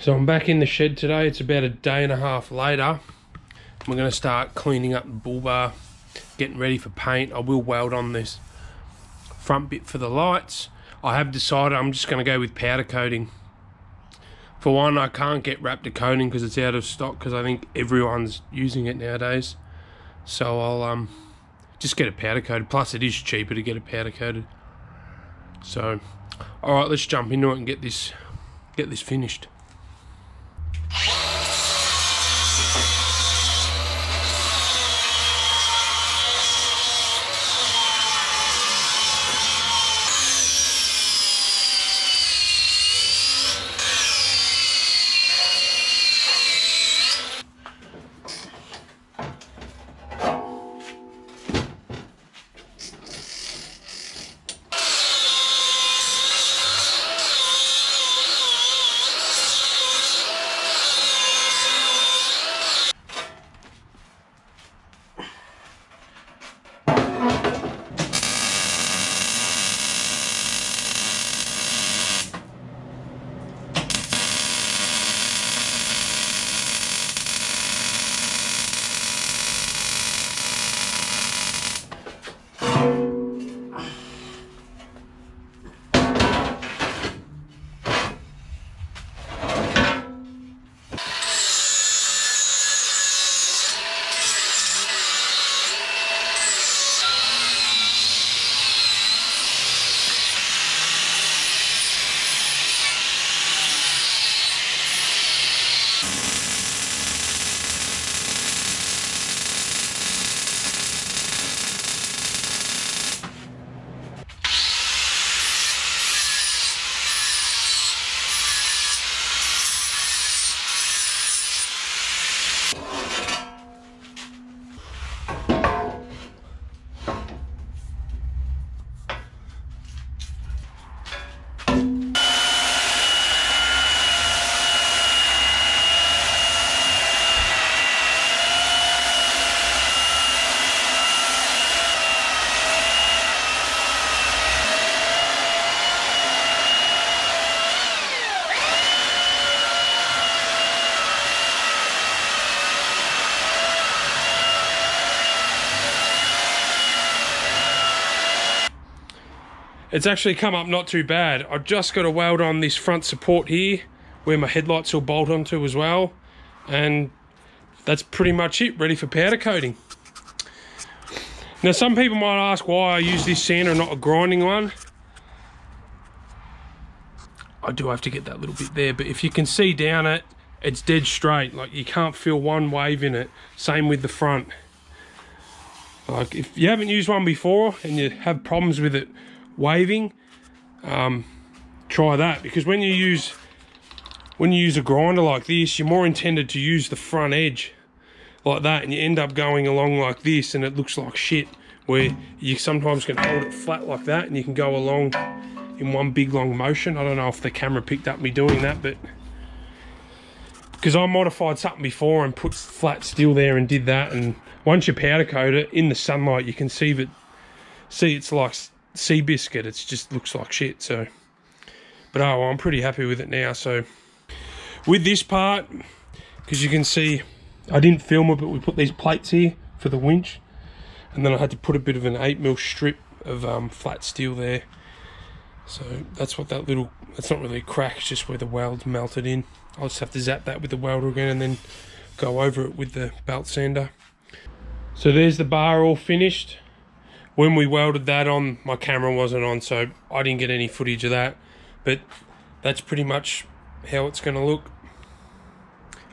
So I'm back in the shed today. It's about a day and a half later. We're going to start cleaning up the bull bar, getting ready for paint. I will weld on this front bit for the lights. I have decided I'm just going to go with powder coating. For one, I can't get Raptor coating because it's out of stock, because I think everyone's using it nowadays. So I'll just get it powder coated. Plus it is cheaper to get it powder coated. So alright, let's jump into it and get this finished. It's actually come up not too bad. I've just got to weld on this front support here, where my headlights will bolt onto as well. And that's pretty much it, ready for powder coating. Now some people might ask why I use this sander and not a grinding one. I do have to get that little bit there, but if you can see down it, it's dead straight. Like, you can't feel one wave in it. Same with the front. Like, if you haven't used one before and you have problems with it waving, try that, because when you use a grinder like this, you're more intended to use the front edge like that, and you end up going along like this and it looks like shit, where you sometimes can hold it flat like that and you can go along in one big long motion. I don't know if the camera picked up me doing that, but because I modified something before and put flat steel there and did that, and once you powder coat it in the sunlight, you can see it's like sea biscuit. It just looks like shit. So, but oh well, I'm pretty happy with it now. So with this part, because you can see I didn't film it, but we put these plates here for the winch, and then I had to put a bit of an 8mm strip of flat steel there. So that's what that little, that's not really a crack, it's just where the weld melted in. I'll just have to zap that with the welder again and then go over it with the belt sander. So there's the bar all finished. When we welded that on, my camera wasn't on, so I didn't get any footage of that. But that's pretty much how it's going to look.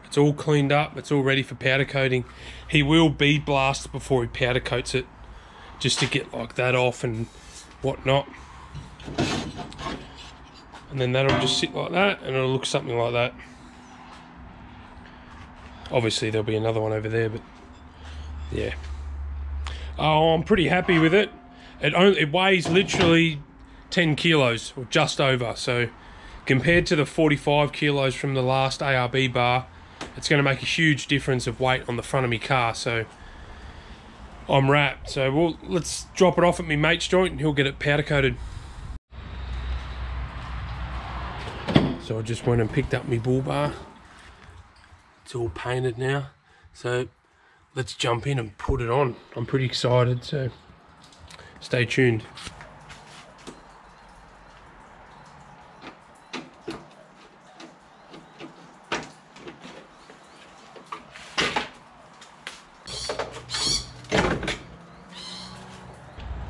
It's all cleaned up, it's all ready for powder coating. He will bead blast before he powder coats it, just to get like that off and whatnot. And then that'll just sit like that, and it'll look something like that. Obviously there'll be another one over there, but yeah. Oh, I'm pretty happy with it. It weighs literally 10 kilos, or just over. So compared to the 45 kilos from the last ARB bar, it's going to make a huge difference of weight on the front of my car. So I'm wrapped. So let's drop it off at my mate's joint and he'll get it powder coated. So I just went and picked up my bull bar. It's all painted now. So let's jump in and put it on. I'm pretty excited, so stay tuned.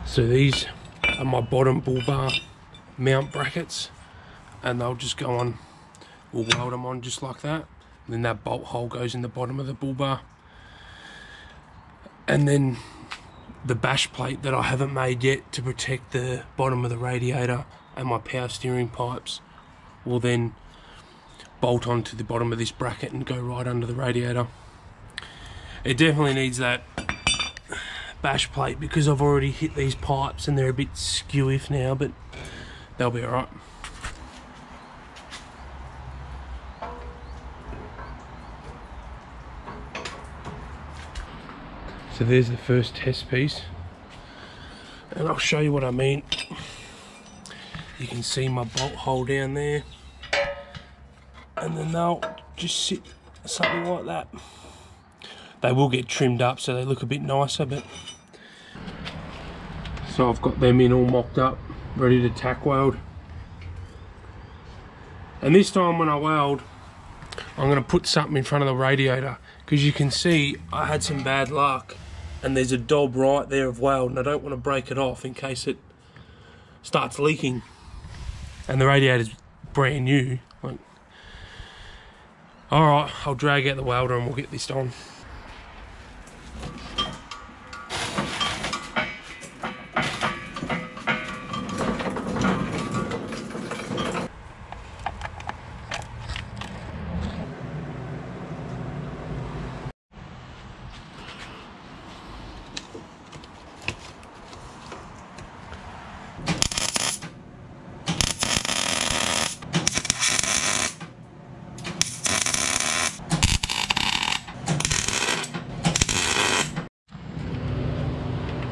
So these are my bottom bull bar mount brackets, and they'll just go on, we'll weld them on just like that. And then that bolt hole goes in the bottom of the bull bar. And then the bash plate that I haven't made yet to protect the bottom of the radiator and my power steering pipes will then bolt onto the bottom of this bracket and go right under the radiator. It definitely needs that bash plate because I've already hit these pipes and they're a bit skewiff now, but they'll be alright. So there's the first test piece, and I'll show you what I mean. You can see my bolt hole down there, and then they'll just sit something like that. They will get trimmed up so they look a bit nicer, but so I've got them in all mocked up, ready to tack weld. And this time when I weld, I'm going to put something in front of the radiator, because you can see I had some bad luck and there's a dob right there of weld, and I don't want to break it off in case it starts leaking. And the radiator's brand new. Like, alright, I'll drag out the welder and we'll get this on.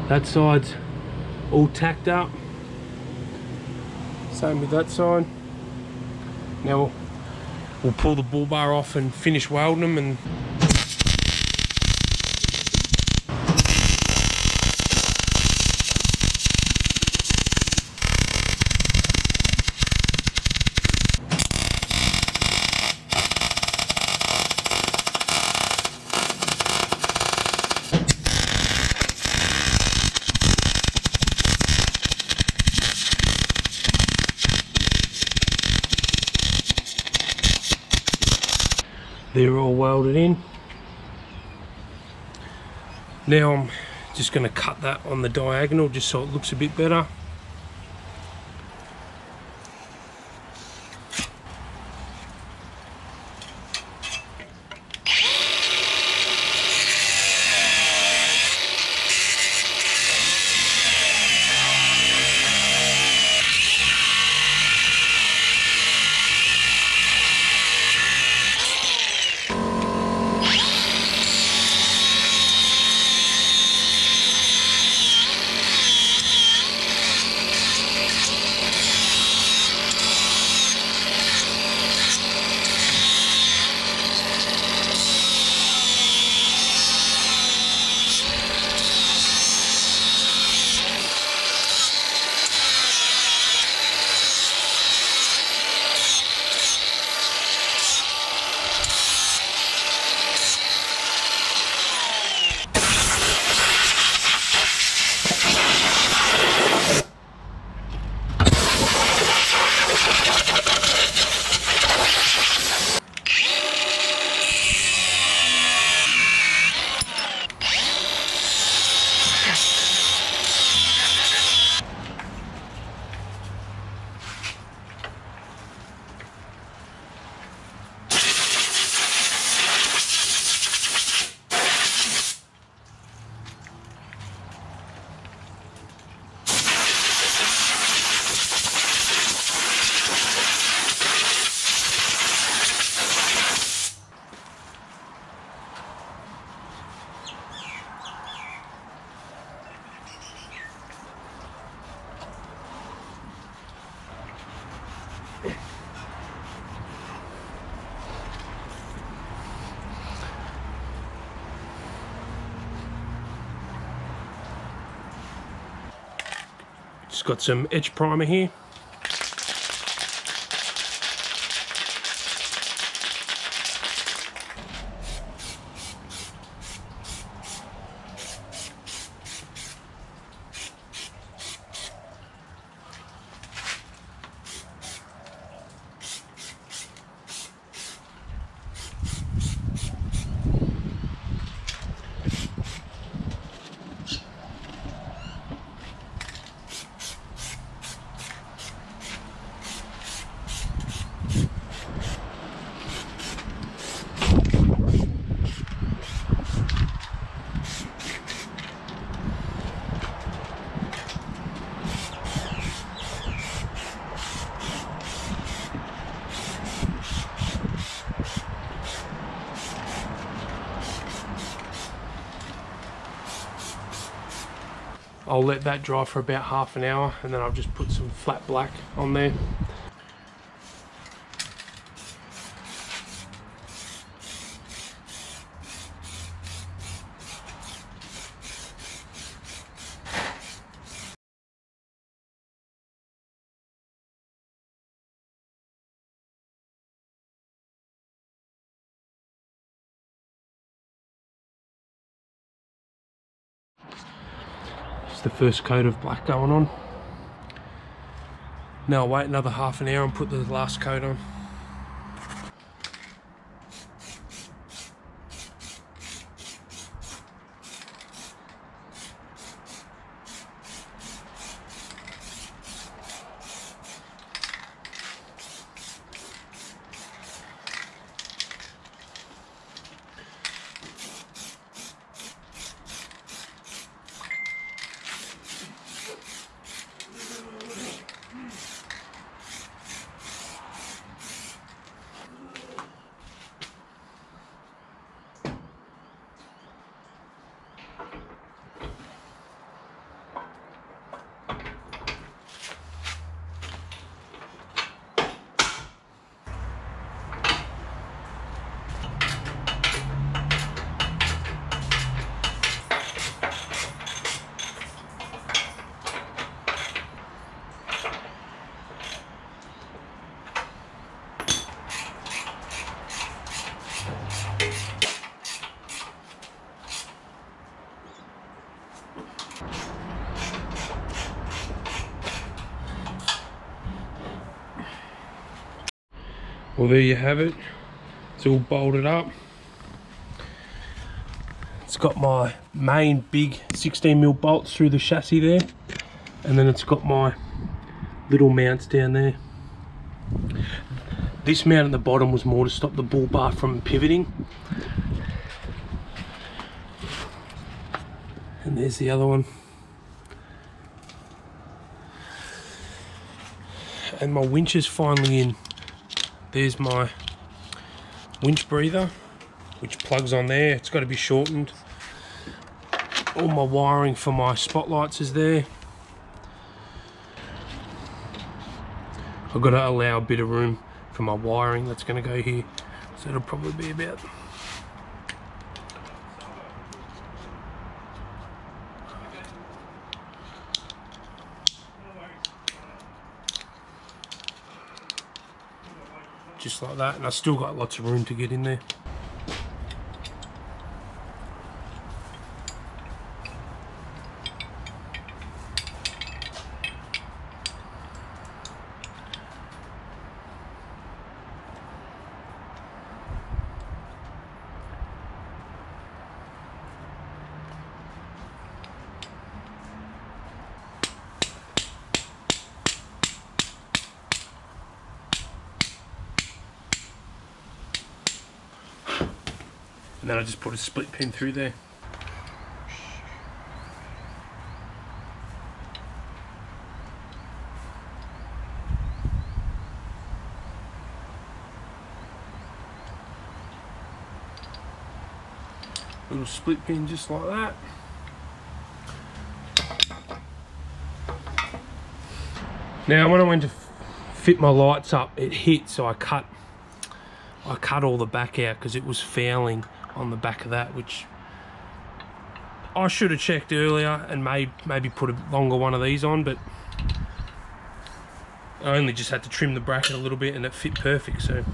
That side's all tacked up. Same with that side. Now we'll pull the bull bar off and finish welding them. And they're all welded in. Now I'm just going to cut that on the diagonal just so it looks a bit better. Just got some etch primer here. I'll let that dry for about half an hour and then I'll just put some flat black on there. The first coat of black going on. Now I'll wait another half an hour and put the last coat on. Well, there you have it. It's all bolted up. It's got my main big 16mm bolts through the chassis there, and then it's got my little mounts down there. This mount at the bottom was more to stop the bull bar from pivoting. And there's the other one. And my winch is finally in. There's my winch breather, which plugs on there. It's got to be shortened. All my wiring for my spotlights is there. I've got to allow a bit of room for my wiring that's going to go here. So it'll probably be about just like that, and I still got lots of room to get in there. And then I just put a split pin through there. Little split pin just like that. Now when I went to fit my lights up, it hit, so I cut all the back out because it was fouling on the back of that, which I should have checked earlier and maybe put a longer one of these on, but I only just had to trim the bracket a little bit and it fit perfect, so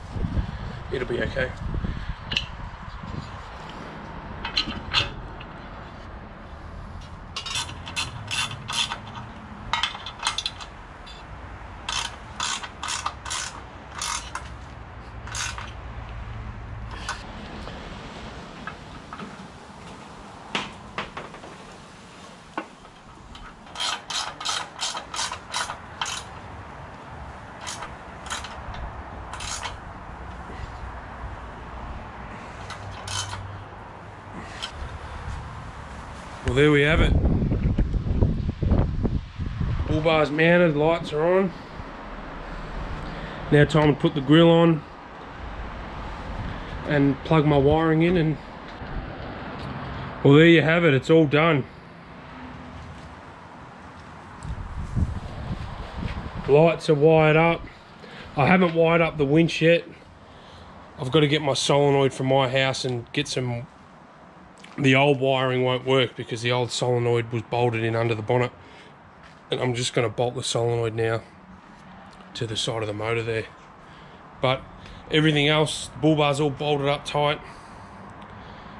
it'll be okay. Well, there we have it. Bull bar's mounted, lights are on. Now time to put the grill on and plug my wiring in, and well, there you have it, it's all done. Lights are wired up. I haven't wired up the winch yet. I've got to get my solenoid from my house and get some. The old wiring won't work because the old solenoid was bolted in under the bonnet, and I'm just going to bolt the solenoid now to the side of the motor there. But everything else, the bull bar's all bolted up tight,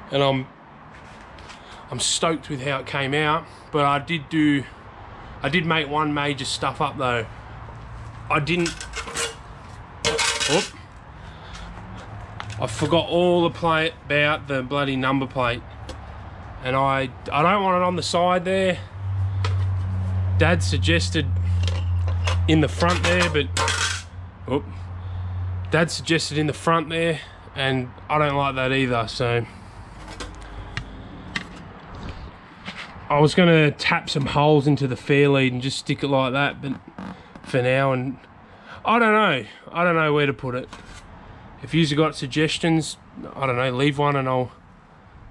and I'm stoked with how it came out. But I did make one major stuff up though. I forgot all the plate about the bloody number plate. And I don't want it on the side there. Dad suggested in the front there, but Dad suggested in the front there, and I don't like that either. So I was gonna tap some holes into the fair lead and just stick it like that, but for now, and I don't know where to put it. If you've got suggestions, I don't know, leave one and I'll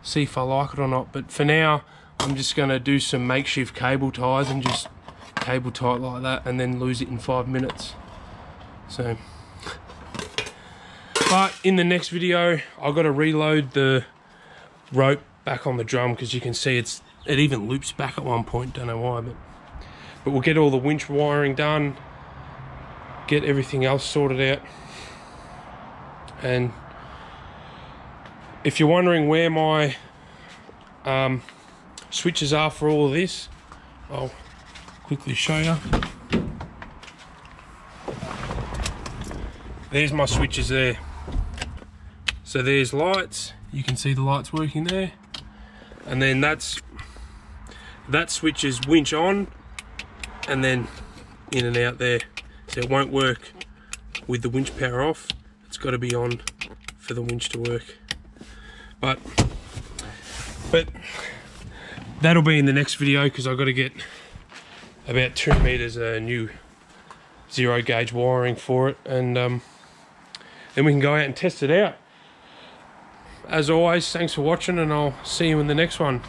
see if I like it or not. But for now, I'm just going to do some makeshift cable ties and just cable tie it like that and then lose it in 5 minutes. So, but in the next video, I've got to reload the rope back on the drum because you can see it even loops back at one point, don't know why, but we'll get all the winch wiring done, get everything else sorted out. And if you're wondering where my switches are for all of this, I'll quickly show you. There's my switches there. So there's lights, you can see the lights working there, and then that switch is winch on and then in and out there, so it won't work with the winch power off. It's got to be on for the winch to work. But that'll be in the next video because I've got to get about 2 meters of new 0 gauge wiring for it, and then we can go out and test it out. As always, thanks for watching, and I'll see you in the next one.